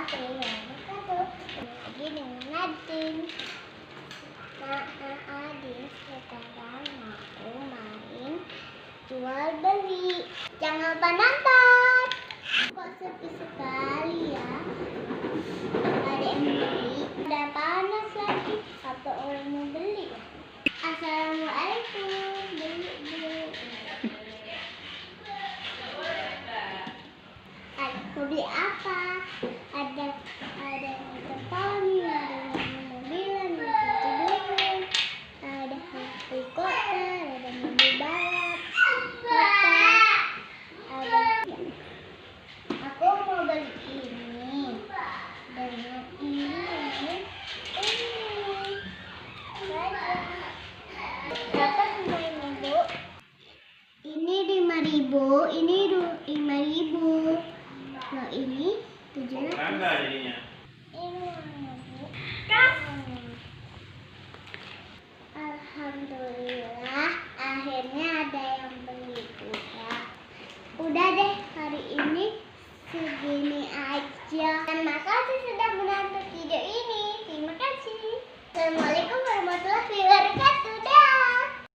wabarakatuh. Lagi dengan Nadine. Nadine sekarang mau main jual beli. Jangan lupa nonton. Kok sepi sekali ya? Ada yang beli. Udah panas lagi. Apa orang mau beli? Assalamualaikum. Mau beli apa? Ada yang telepon, ada yang mobilan, ada helikopter, ada mobil balap, aku mau beli ini dengan ini. Berapa semuanya, Bu? Ini 5.000, ini 5.000. Nah, ini 700. Enggak jadinya.